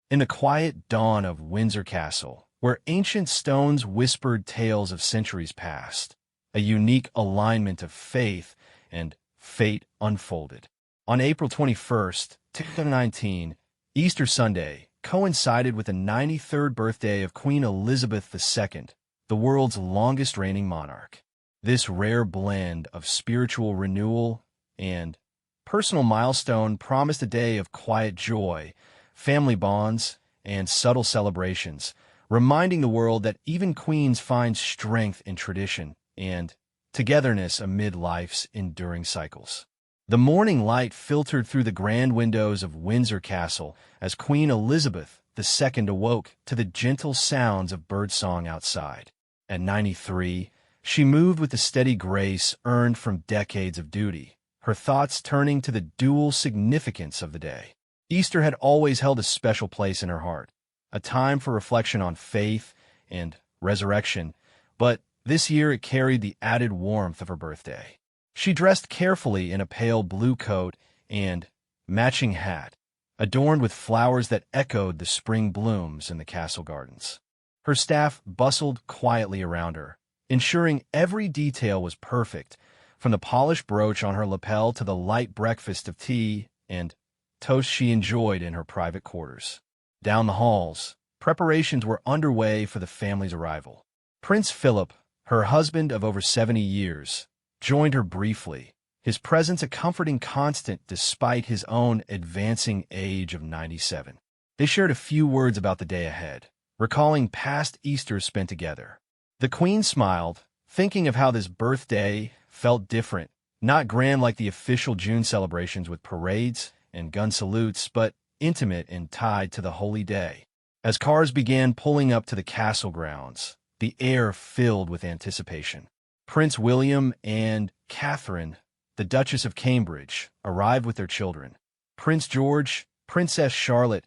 In the quiet dawn of Windsor Castle, where ancient stones whispered tales of centuries past, a unique alignment of faith and fate unfolded. On April 21st, 2019, Easter Sunday coincided with the 93rd birthday of Queen Elizabeth II, the world's longest reigning monarch. This rare blend of spiritual renewal and personal milestone promised a day of quiet joy, family bonds, and subtle celebrations, reminding the world that even queens find strength in tradition and togetherness amid life's enduring cycles. The morning light filtered through the grand windows of Windsor Castle as Queen Elizabeth II awoke to the gentle sounds of birdsong outside. At 93, she moved with the steady grace earned from decades of duty, her thoughts turning to the dual significance of the day. Easter had always held a special place in her heart, a time for reflection on faith and resurrection, but this year it carried the added warmth of her birthday. She dressed carefully in a pale blue coat and matching hat, adorned with flowers that echoed the spring blooms in the castle gardens. Her staff bustled quietly around her, ensuring every detail was perfect, from the polished brooch on her lapel to the light breakfast of tea and toast she enjoyed in her private quarters. Down the halls, preparations were underway for the family's arrival. Prince Philip, her husband of over 70 years, joined her briefly, his presence a comforting constant despite his own advancing age of 97. They shared a few words about the day ahead, recalling past Easters spent together. The Queen smiled, thinking of how this birthday felt different, not grand like the official June celebrations with parades and gun salutes, but intimate and tied to the holy day. As cars began pulling up to the castle grounds, the air filled with anticipation. Prince William and Catherine, the Duchess of Cambridge, arrived with their children. Prince George, Princess Charlotte,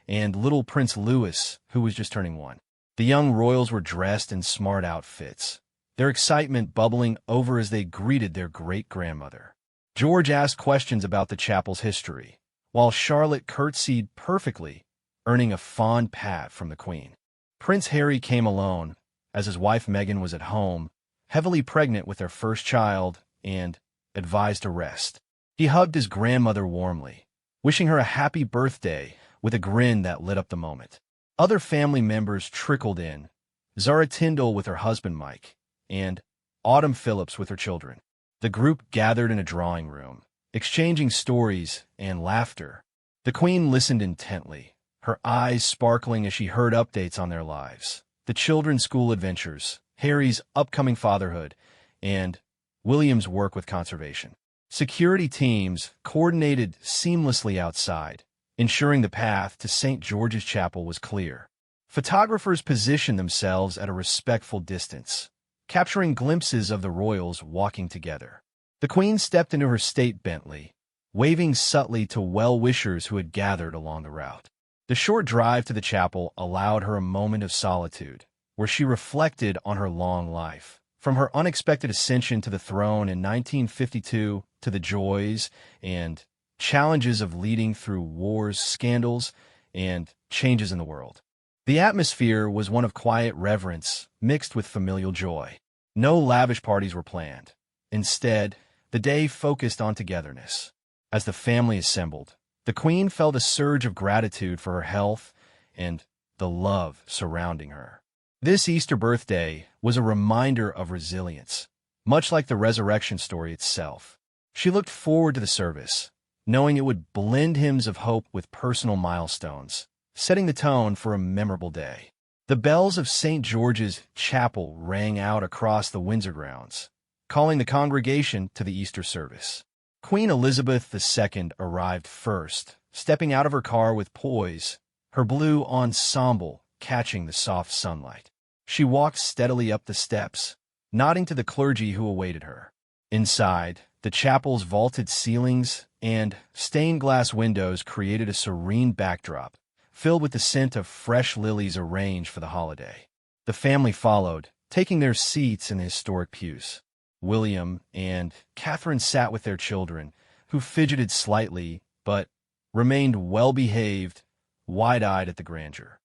and little Prince Louis, who was just turning 1. The young royals were dressed in smart outfits, their excitement bubbling over as they greeted their great-grandmother. George asked questions about the chapel's history, while Charlotte curtsied perfectly, earning a fond pat from the Queen. Prince Harry came alone, as his wife Meghan was at home, heavily pregnant with their first child, and advised to rest. He hugged his grandmother warmly, wishing her a happy birthday with a grin that lit up the moment. Other family members trickled in, Zara Tyndall with her husband Mike, and Autumn Phillips with her children. The group gathered in a drawing room, exchanging stories and laughter. The Queen listened intently, her eyes sparkling as she heard updates on their lives, the children's school adventures, Harry's upcoming fatherhood, and William's work with conservation. Security teams coordinated seamlessly outside, ensuring the path to St. George's Chapel was clear. Photographers positioned themselves at a respectful distance, capturing glimpses of the royals walking together. The Queen stepped into her state Bentley, waving subtly to well-wishers who had gathered along the route. The short drive to the chapel allowed her a moment of solitude, where she reflected on her long life, from her unexpected ascension to the throne in 1952 to the joys and challenges of leading through wars, scandals, and changes in the world. The atmosphere was one of quiet reverence mixed with familial joy. No lavish parties were planned. Instead, the day focused on togetherness. As the family assembled, the Queen felt a surge of gratitude for her health and the love surrounding her. This Easter birthday was a reminder of resilience, much like the resurrection story itself. She looked forward to the service, knowing it would blend hymns of hope with personal milestones, setting the tone for a memorable day. The bells of St. George's Chapel rang out across the Windsor grounds, calling the congregation to the Easter service. Queen Elizabeth II arrived first, stepping out of her car with poise, her blue ensemble catching the soft sunlight. She walked steadily up the steps, nodding to the clergy who awaited her. Inside, the chapel's vaulted ceilings and stained-glass windows created a serene backdrop, filled with the scent of fresh lilies arranged for the holiday. The family followed, taking their seats in the historic pews. William and Catherine sat with their children, who fidgeted slightly but remained well-behaved, wide-eyed at the grandeur.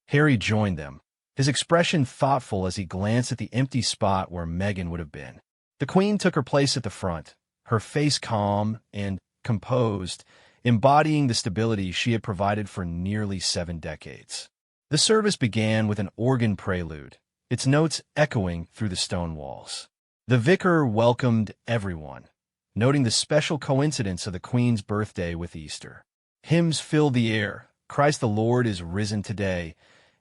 Harry joined them, his expression thoughtful as he glanced at the empty spot where Meghan would have been. The Queen took her place at the front, her face calm and composed, embodying the stability she had provided for nearly 7 decades. The service began with an organ prelude, its notes echoing through the stone walls. The vicar welcomed everyone, noting the special coincidence of the Queen's birthday with Easter. Hymns filled the air, "Christ the Lord is risen today,"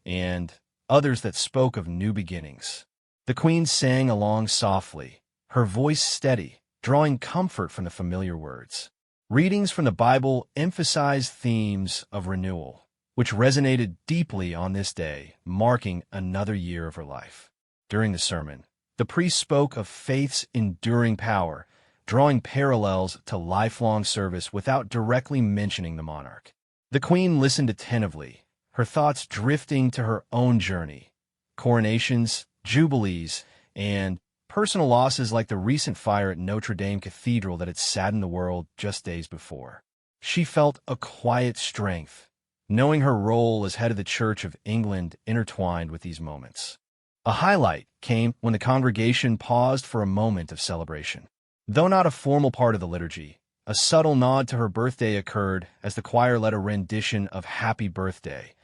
and others that spoke of new beginnings. The Queen sang along softly, her voice steady, drawing comfort from the familiar words. Readings from the Bible emphasized themes of renewal, which resonated deeply on this day, marking another year of her life. During the sermon, the priest spoke of faith's enduring power, drawing parallels to lifelong service without directly mentioning the monarch. The Queen listened attentively, her thoughts drifting to her own journey, coronations, jubilees, and personal losses like the recent fire at Notre Dame Cathedral that had saddened the world just days before. She felt a quiet strength, knowing her role as head of the Church of England intertwined with these moments. A highlight came when the congregation paused for a moment of celebration. Though not a formal part of the liturgy, a subtle nod to her birthday occurred as the choir led a rendition of Happy Birthday.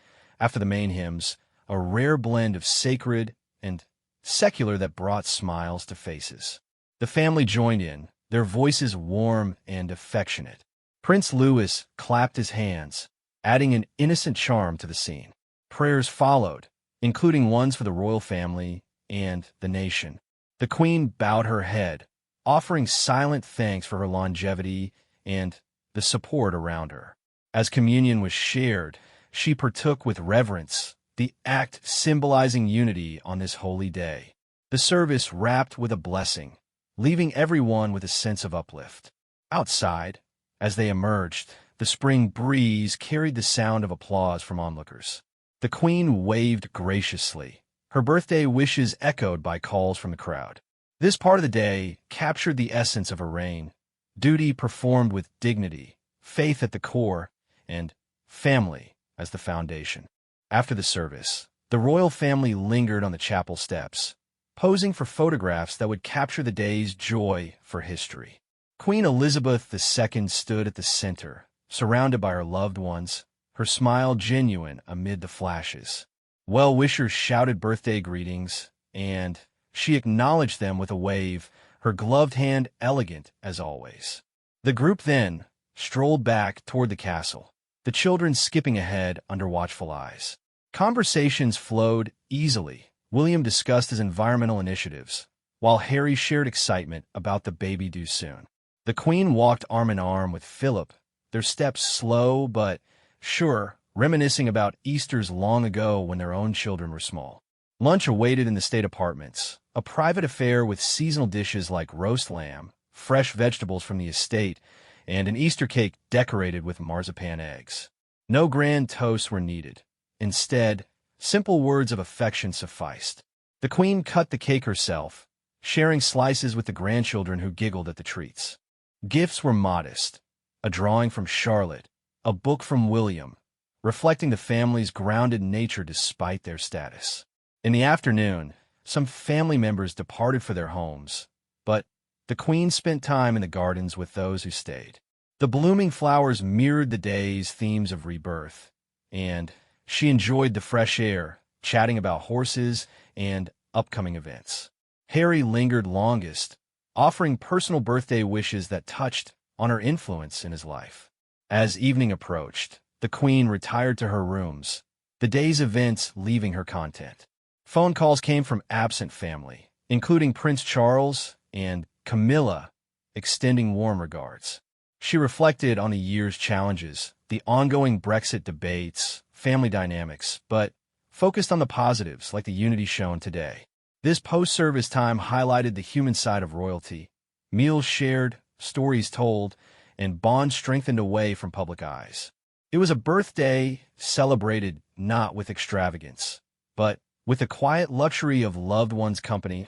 After the main hymns, a rare blend of sacred and secular that brought smiles to faces. The family joined in, their voices warm and affectionate. Prince Louis clapped his hands, adding an innocent charm to the scene. Prayers followed, including ones for the royal family and the nation. The Queen bowed her head, offering silent thanks for her longevity and the support around her. As communion was shared, she partook with reverence, the act symbolizing unity on this holy day. The service wrapped with a blessing, leaving everyone with a sense of uplift. Outside, as they emerged, the spring breeze carried the sound of applause from onlookers. The Queen waved graciously, her birthday wishes echoed by calls from the crowd. This part of the day captured the essence of her reign, duty performed with dignity, faith at the core, and family as the foundation. After the service, the royal family lingered on the chapel steps, posing for photographs that would capture the day's joy for history. Queen Elizabeth II stood at the center, surrounded by her loved ones, her smile genuine amid the flashes. Well-wishers shouted birthday greetings, and she acknowledged them with a wave, her gloved hand elegant as always. The group then strolled back toward the castle, the children skipping ahead under watchful eyes. Conversations flowed easily. William discussed his environmental initiatives, while Harry shared excitement about the baby due soon. The Queen walked arm in arm with Philip, their steps slow but sure, reminiscing about Easter's long ago when their own children were small. Lunch awaited in the state apartments, a private affair with seasonal dishes like roast lamb, fresh vegetables from the estate, and an Easter cake decorated with marzipan eggs. No grand toasts were needed. Instead, simple words of affection sufficed. The Queen cut the cake herself, sharing slices with the grandchildren who giggled at the treats. Gifts were modest, a drawing from Charlotte, a book from William, reflecting the family's grounded nature despite their status. In the afternoon, some family members departed for their homes, but the Queen spent time in the gardens with those who stayed. The blooming flowers mirrored the day's themes of rebirth, and she enjoyed the fresh air, chatting about horses and upcoming events. Harry lingered longest, offering personal birthday wishes that touched on her influence in his life. As evening approached, the Queen retired to her rooms, the day's events leaving her content. Phone calls came from absent family, including Prince Charles and Camilla, extending warm regards. She reflected on the year's challenges, the ongoing Brexit debates, family dynamics, but focused on the positives like the unity shown today. This post-service time highlighted the human side of royalty, meals shared, stories told, and bonds strengthened away from public eyes. It was a birthday celebrated not with extravagance, but with the quiet luxury of loved ones' company.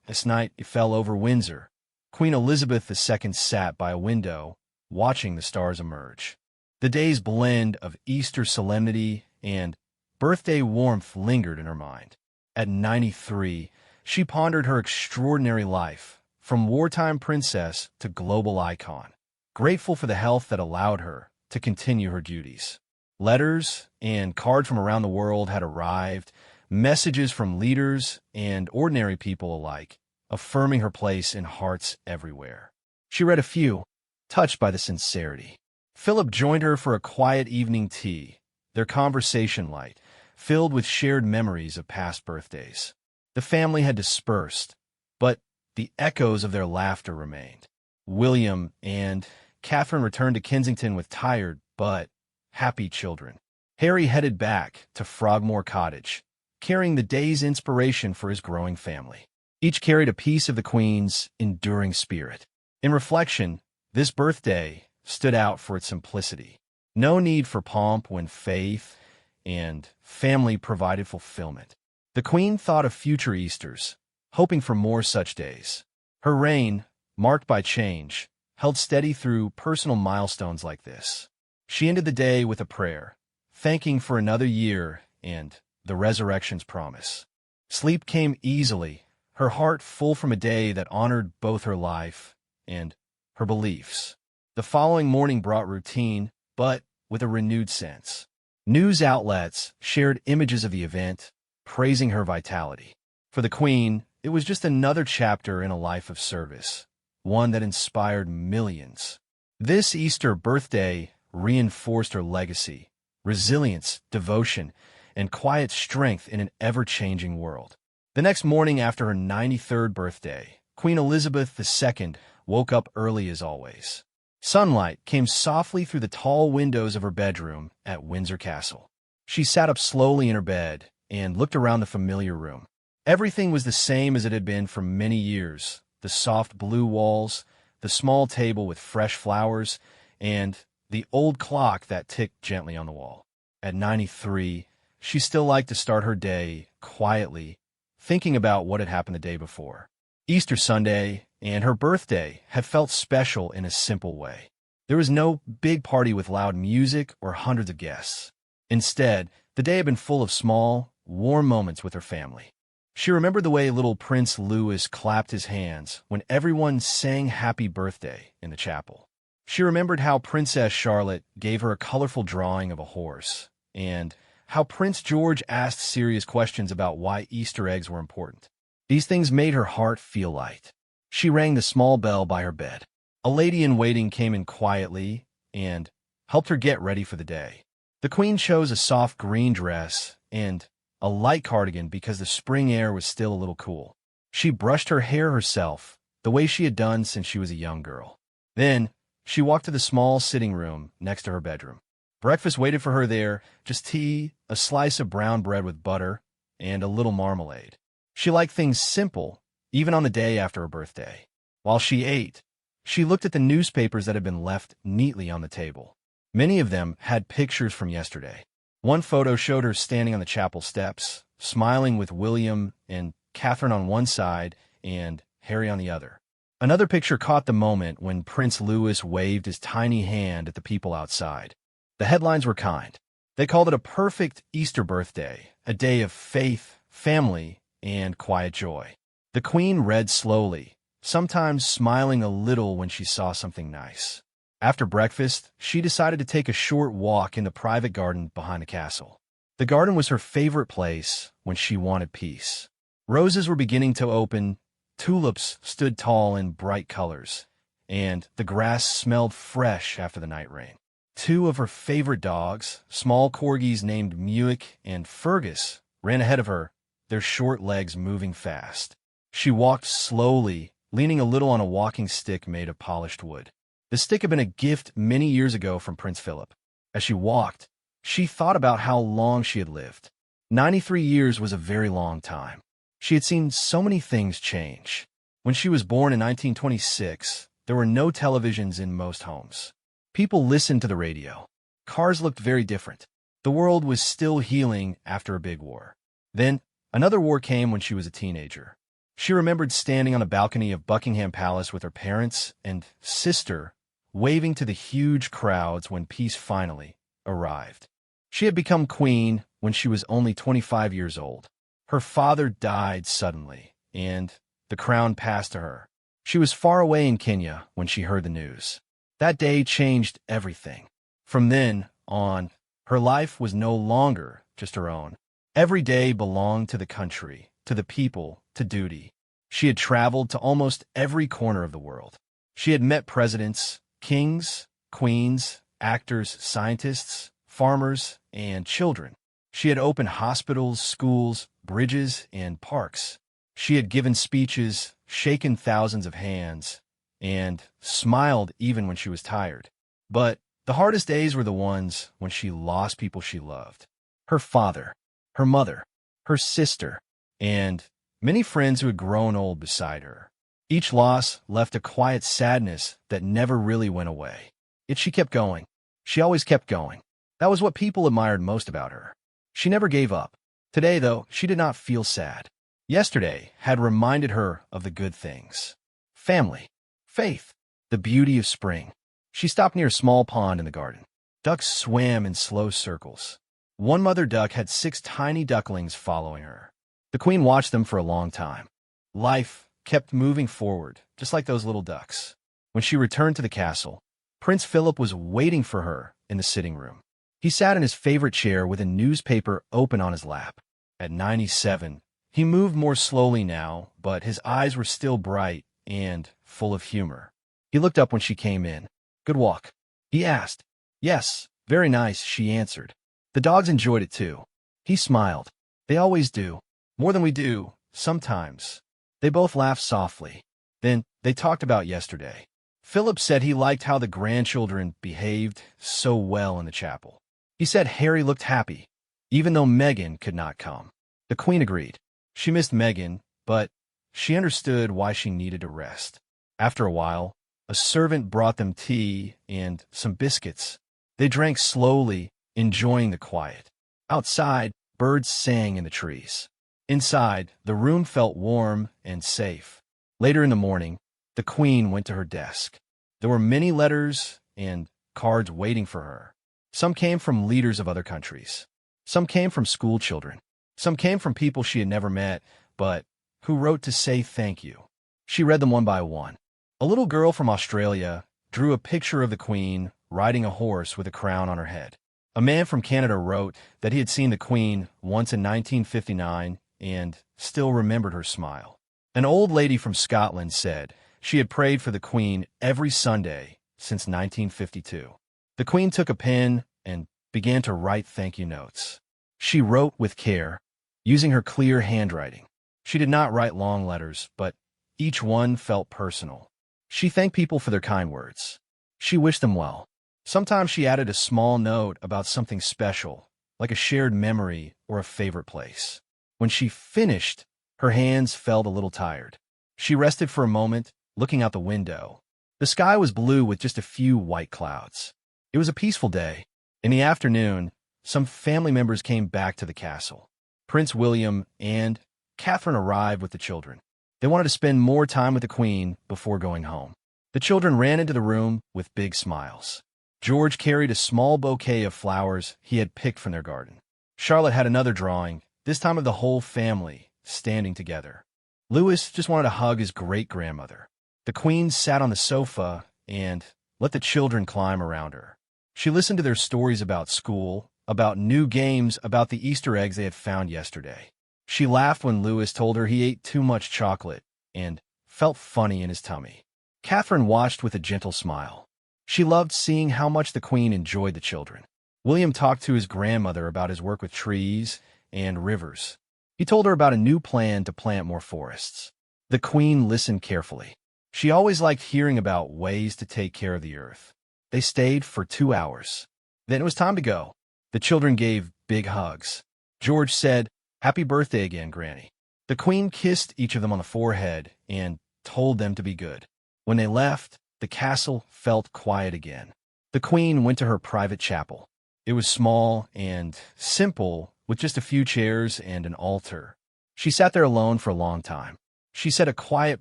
This night it fell over Windsor. Queen Elizabeth II sat by a window, watching the stars emerge. The day's blend of Easter solemnity and birthday warmth lingered in her mind. At 93, she pondered her extraordinary life, from wartime princess to global icon, grateful for the health that allowed her to continue her duties. Letters and cards from around the world had arrived, messages from leaders and ordinary people alike, affirming her place in hearts everywhere. She read a few, touched by the sincerity. Philip joined her for a quiet evening tea, their conversation light, filled with shared memories of past birthdays. The family had dispersed, but the echoes of their laughter remained. William and Catherine returned to Kensington with tired but happy children. Harry headed back to Frogmore Cottage, carrying the day's inspiration for his growing family. Each carried a piece of the Queen's enduring spirit. In reflection, this birthday stood out for its simplicity. No need for pomp when faith and family provided fulfillment. The Queen thought of future Easters, hoping for more such days. Her reign, marked by change, held steady through personal milestones like this. She ended the day with a prayer, thanking for another year and the resurrection's promise. Sleep came easily, her heart full from a day that honored both her life and her beliefs. The following morning brought routine, but with a renewed sense. News outlets shared images of the event, praising her vitality. For the Queen, it was just another chapter in a life of service, one that inspired millions. This Easter birthday reinforced her legacy, resilience, devotion, and quiet strength in an ever-changing world. The next morning after her 93rd birthday, Queen Elizabeth II woke up early as always. Sunlight came softly through the tall windows of her bedroom at Windsor Castle. She sat up slowly in her bed and looked around the familiar room. Everything was the same as it had been for many years. The soft blue walls, the small table with fresh flowers, and the old clock that ticked gently on the wall. At 93, she still liked to start her day quietly, thinking about what had happened the day before. Easter Sunday and her birthday had felt special in a simple way. There was no big party with loud music or hundreds of guests. Instead, the day had been full of small, warm moments with her family. She remembered the way little Prince Louis clapped his hands when everyone sang happy birthday in the chapel. She remembered how Princess Charlotte gave her a colorful drawing of a horse, and how Prince George asked serious questions about why Easter eggs were important. These things made her heart feel light. She rang the small bell by her bed. A lady-in-waiting came in quietly and helped her get ready for the day. The Queen chose a soft green dress and a light cardigan because the spring air was still a little cool. She brushed her hair herself, the way she had done since she was a young girl. Then, she walked to the small sitting room next to her bedroom. Breakfast waited for her there, just tea, a slice of brown bread with butter, and a little marmalade. She liked things simple, even on the day after her birthday. While she ate, she looked at the newspapers that had been left neatly on the table. Many of them had pictures from yesterday. One photo showed her standing on the chapel steps, smiling with William and Catherine on one side and Harry on the other. Another picture caught the moment when Prince Louis waved his tiny hand at the people outside. The headlines were kind. They called it a perfect Easter birthday, a day of faith, family, and quiet joy. The Queen read slowly, sometimes smiling a little when she saw something nice. After breakfast, she decided to take a short walk in the private garden behind the castle. The garden was her favorite place when she wanted peace. Roses were beginning to open, tulips stood tall in bright colors, and the grass smelled fresh after the night rain. Two of her favorite dogs, small corgis named Muick and Fergus, ran ahead of her, their short legs moving fast. She walked slowly, leaning a little on a walking stick made of polished wood. The stick had been a gift many years ago from Prince Philip. As she walked, she thought about how long she had lived. 93 years was a very long time. She had seen so many things change. When she was born in 1926, there were no televisions in most homes. People listened to the radio. Cars looked very different. The world was still healing after a big war. Then, another war came when she was a teenager. She remembered standing on the balcony of Buckingham Palace with her parents and sister, waving to the huge crowds when peace finally arrived. She had become queen when she was only 25 years old. Her father died suddenly, and the crown passed to her. She was far away in Kenya when she heard the news. That day changed everything. From then on, her life was no longer just her own. Every day belonged to the country, to the people, to duty. She had traveled to almost every corner of the world. She had met presidents, kings, queens, actors, scientists, farmers, and children. She had opened hospitals, schools, bridges, and parks. She had given speeches, shaken thousands of hands, and smiled even when she was tired. But the hardest days were the ones when she lost people she loved. Her father, her mother, her sister, and many friends who had grown old beside her. Each loss left a quiet sadness that never really went away. Yet she kept going. She always kept going. That was what people admired most about her. She never gave up. Today, though, she did not feel sad. Yesterday had reminded her of the good things. Family, faith, the beauty of spring. She stopped near a small pond in the garden. Ducks swam in slow circles. One mother duck had 6 tiny ducklings following her. The queen watched them for a long time. Life kept moving forward, just like those little ducks. When she returned to the castle, Prince Philip was waiting for her in the sitting room. He sat in his favorite chair with a newspaper open on his lap. At 97, he moved more slowly now, but his eyes were still bright and full of humor. He looked up when she came in. "Good walk?" he asked. "Yes, very nice," she answered. "The dogs enjoyed it too." He smiled. "They always do. More than we do, sometimes." They both laughed softly. Then they talked about yesterday. Philip said he liked how the grandchildren behaved so well in the chapel. He said Harry looked happy, even though Meghan could not come. The queen agreed. She missed Meghan, but she understood why she needed to rest. After a while, a servant brought them tea and some biscuits. They drank slowly, enjoying the quiet. Outside, birds sang in the trees. Inside, the room felt warm and safe. Later in the morning, the queen went to her desk. There were many letters and cards waiting for her. Some came from leaders of other countries. Some came from school children. Some came from people she had never met, but who wrote to say thank you. She read them one by one. A little girl from Australia drew a picture of the queen riding a horse with a crown on her head. A man from Canada wrote that he had seen the queen once in 1959 and still remembered her smile. An old lady from Scotland said she had prayed for the queen every Sunday since 1952. The queen took a pen and began to write thank you notes. She wrote with care, using her clear handwriting. She did not write long letters, but each one felt personal. She thanked people for their kind words. She wished them well. Sometimes she added a small note about something special, like a shared memory or a favorite place. When she finished, her hands felt a little tired. She rested for a moment, looking out the window. The sky was blue with just a few white clouds. It was a peaceful day. In the afternoon, some family members came back to the castle. Prince William and Catherine arrived with the children. They wanted to spend more time with the queen before going home. The children ran into the room with big smiles. George carried a small bouquet of flowers he had picked from their garden. Charlotte had another drawing, this time of the whole family, standing together. Louis just wanted to hug his great-grandmother. The queen sat on the sofa and let the children climb around her. She listened to their stories about school, about new games, about the Easter eggs they had found yesterday. She laughed when Louis told her he ate too much chocolate and felt funny in his tummy. Catherine watched with a gentle smile. She loved seeing how much the queen enjoyed the children. William talked to his grandmother about his work with trees and rivers. He told her about a new plan to plant more forests. The queen listened carefully. She always liked hearing about ways to take care of the earth. They stayed for 2 hours. Then it was time to go. The children gave big hugs. George said, "Happy birthday again, Granny." The queen kissed each of them on the forehead and told them to be good. When they left, the castle felt quiet again. The queen went to her private chapel. It was small and simple, with just a few chairs and an altar. She sat there alone for a long time. She said a quiet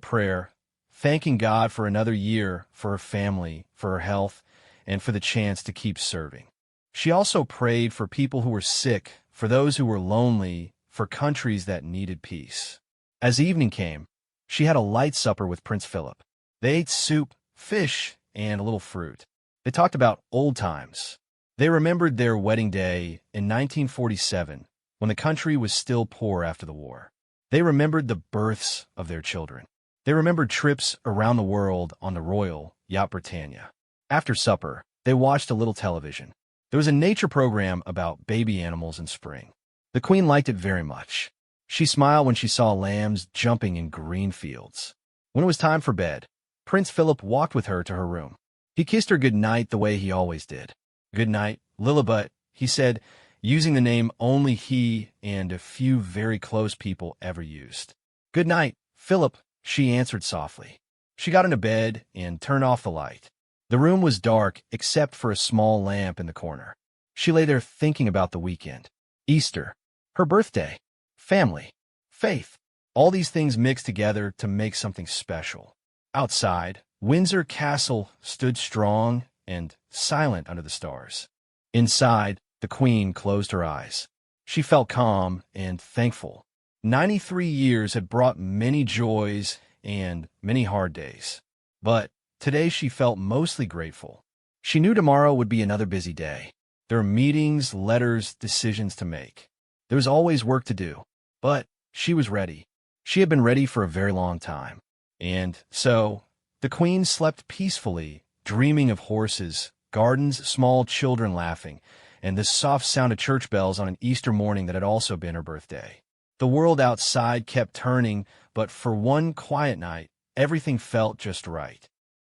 prayer, thanking God for another year, for her family, for her health, and for the chance to keep serving. She also prayed for people who were sick, for those who were lonely, for countries that needed peace. As evening came, she had a light supper with Prince Philip. They ate soup, fish, and a little fruit. They talked about old times. They remembered their wedding day in 1947, when the country was still poor after the war. They remembered the births of their children. They remembered trips around the world on the Royal Yacht Britannia. After supper, they watched a little television. There was a nature program about baby animals in spring. The Queen liked it very much. She smiled when she saw lambs jumping in green fields. When it was time for bed, Prince Philip walked with her to her room. He kissed her good night the way he always did. "Good night, Lilibut," he said, using the name only he and a few very close people ever used. "Good night, Philip," she answered softly. She got into bed and turned off the light. The room was dark except for a small lamp in the corner. She lay there thinking about the weekend. Easter, her birthday, family, faith. All these things mixed together to make something special. Outside, Windsor Castle stood strong and silent under the stars. Inside, the Queen closed her eyes. She felt calm and thankful. 93 years had brought many joys and many hard days. But today she felt mostly grateful. She knew tomorrow would be another busy day. There were meetings, letters, decisions to make. There was always work to do. But she was ready. She had been ready for a very long time. And so, the Queen slept peacefully, dreaming of horses, gardens, small children laughing, and the soft sound of church bells on an Easter morning that had also been her birthday. The world outside kept turning, but for one quiet night, everything felt just right.